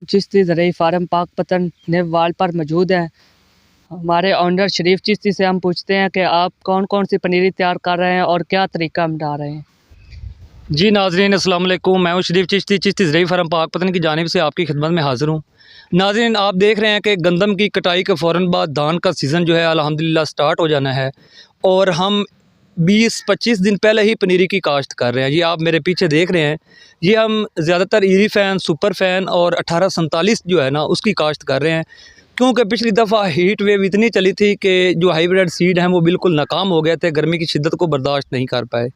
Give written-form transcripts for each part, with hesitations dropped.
Chishti ज़रई farm Pakpattan Nehwal पर मौजूद है। हमारे ओनर शरीफ चिश्ती से हम पूछते हैं कि आप कौन कौन सी पनीरी तैयार कर रहे हैं और क्या तरीका अपना रहे हैं। जी नाज़रीन अस्सलाम वालेकुम, मैं हूँ शरीफ चिश्ती ज़रई फार्म पाकपतन की जानिब से आपकी खिदमत में हाज़िर हूँ। नाज़रीन आप देख रहे हैं कि गंदम की कटाई के फ़ौरन बाद धान का सीज़न जो है अल्हम्दुलिल्लाह स्टार्ट हो जाना है और हम 20-25 दिन पहले ही पनीरी की काश्त कर रहे हैं। ये आप मेरे पीछे देख रहे हैं, ये हम ज़्यादातर ईरी फ़ैन, सुपर फ़ैन और 1847 जो है ना उसकी काश्त कर रहे हैं, क्योंकि पिछली दफ़ा हीट वेव इतनी चली थी कि जो हाइब्रिड सीड हैं वो बिल्कुल नाकाम हो गए थे, गर्मी की शिद्दत को बर्दाश्त नहीं कर पाए।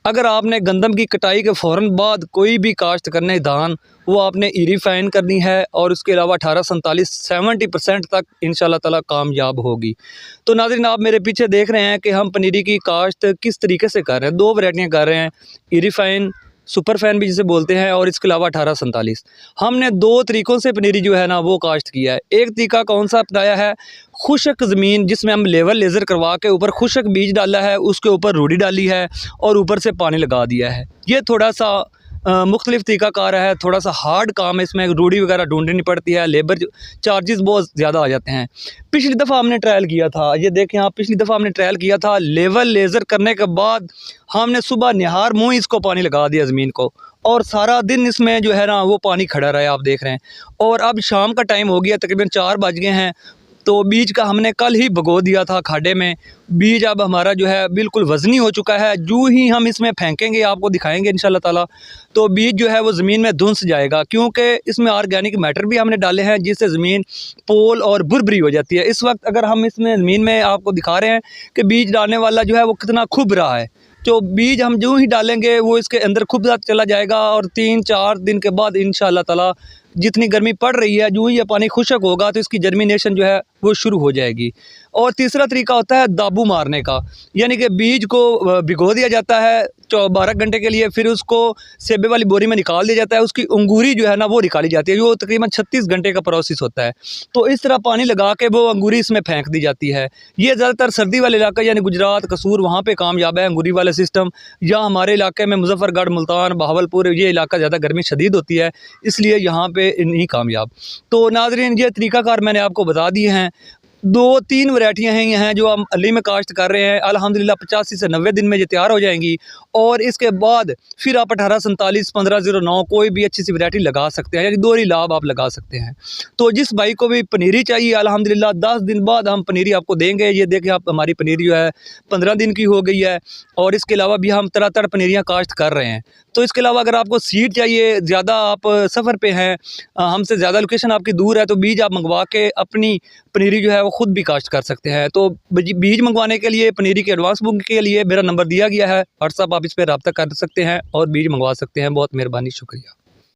अगर आपने गंदम की कटाई के फ़ौरन बाद कोई भी काश्त करना है धान, वो आपने ईरी फ़ाइन करनी है और उसके अलावा 1847 70% तक इंशाल्लाह ताला कामयाब होगी। तो नाज़रीन आप मेरे पीछे देख रहे हैं कि हम पनीरी की काश्त किस तरीके से कर रहे हैं। 2 वैरायटियाँ कर रहे हैं, ईरी फ़ाइन, सुपर फ़ैन भी जिसे बोलते हैं, और इसके अलावा 1847। हमने 2 तरीक़ों से पनीरी जो है ना वो काश्त किया है। एक तरीका कौन सा अपनाया है, खुशक ज़मीन जिसमें हम लेवल लेज़र करवा के ऊपर खुशक बीज डाला है, उसके ऊपर रूढ़ी डाली है और ऊपर से पानी लगा दिया है। ये थोड़ा सा मुख्तलिफ तरीक़ाकार है, थोड़ा सा हार्ड काम है, इसमें रूढ़ी वगैरह ढूंढनी पड़ती है, लेबर चार्जेस बहुत ज़्यादा आ जाते हैं। पिछली दफ़ा हमने ट्रायल किया था, ये देखें आप, पिछली दफ़ा हमने ट्रायल किया था, लेवल लेज़र करने के बाद हमने सुबह निहार मुँह इसको पानी लगा दिया ज़मीन को, और सारा दिन इसमें जो है ना वो पानी खड़ा रहा है, आप देख रहे हैं। और अब शाम का टाइम हो गया, तकरीबन 4 बज गए हैं, तो बीज का हमने कल ही भगो दिया था खाडे में। बीज अब हमारा जो है बिल्कुल वज़नी हो चुका है, जो ही हम इसमें फेंकेंगे आपको दिखाएंगे इंशाल्लाह ताला, तो बीज जो है वो ज़मीन में धुंस जाएगा, क्योंकि इसमें ऑर्गेनिक मैटर भी हमने डाले हैं जिससे ज़मीन पोल और भुरभुरी हो जाती है। इस वक्त अगर हम इसमें ज़मीन में आपको दिखा रहे हैं कि बीज डालने वाला जो है वो कितना खुब रहा है, तो बीज हम जो ही डालेंगे वो इसके अंदर खुबदा चला जाएगा और 3-4 दिन के बाद इंशाल्लाह ताला जितनी गर्मी पड़ रही है, जो ही ये पानी खुशक होगा तो इसकी जर्मिनेशन जो है वो शुरू हो जाएगी। और तीसरा तरीका होता है दाबू मारने का, यानी कि बीज को भिगो दिया जाता है 12 घंटे के लिए, फिर उसको सेबे वाली बोरी में निकाल दिया जाता है, उसकी अंगूरी जो है ना वो निकाली जाती है, जो तकरीबन 36 घंटे का प्रोसेस होता है। तो इस तरह पानी लगा के वो अंगूरी इसमें फेंक दी जाती है। ये ज़्यादातर सर्दी वाले इलाका यानी गुजरात, कसूर, वहाँ पे कामयाब है अंगूरी वाला सिस्टम। या हमारे इलाके में मुजफ्फरगढ़, मुल्तान, बहावलपुर, ये इलाका ज़्यादा गर्मी शदीद होती है, इसलिए यहाँ पे नहीं कामयाब। तो नाज़रीन ये तरीक़ाकार मैंने आपको बता दिए हैं। 2-3 वैरायटियाँ हैं जो हम अली में काश्त कर रहे हैं, अल्हम्दुलिल्लाह 85 से 90 दिन में ये तैयार हो जाएंगी, और इसके बाद फिर आप 1847, 1509 कोई भी अच्छी सी वैरायटी लगा सकते हैं, यानी दोहरी लाभ आप लगा सकते हैं। तो जिस भाई को भी पनीरी चाहिए, अल्हम्दुलिल्लाह 10 दिन बाद हम पनीरी आपको देंगे। ये देखिए आप, हमारी पनीरी जो है 15 दिन की हो गई है, और इसके अलावा भी हम तरह पनीरियाँ काश्त कर रहे हैं। तो इसके अलावा अगर आपको सीड चाहिए, ज़्यादा आप सफ़र पे हैं, हमसे ज़्यादा लोकेशन आपकी दूर है, तो बीज आप मंगवा के अपनी पनीरी जो है वो खुद भी काश्त कर सकते हैं। तो बीज मंगवाने के लिए, पनीरी के एडवांस बुकिंग के लिए मेरा नंबर दिया गया है, व्हाट्सअप आप इस पर रब्ता कर सकते हैं और बीज मंगवा सकते हैं। बहुत मेहरबानी, शुक्रिया।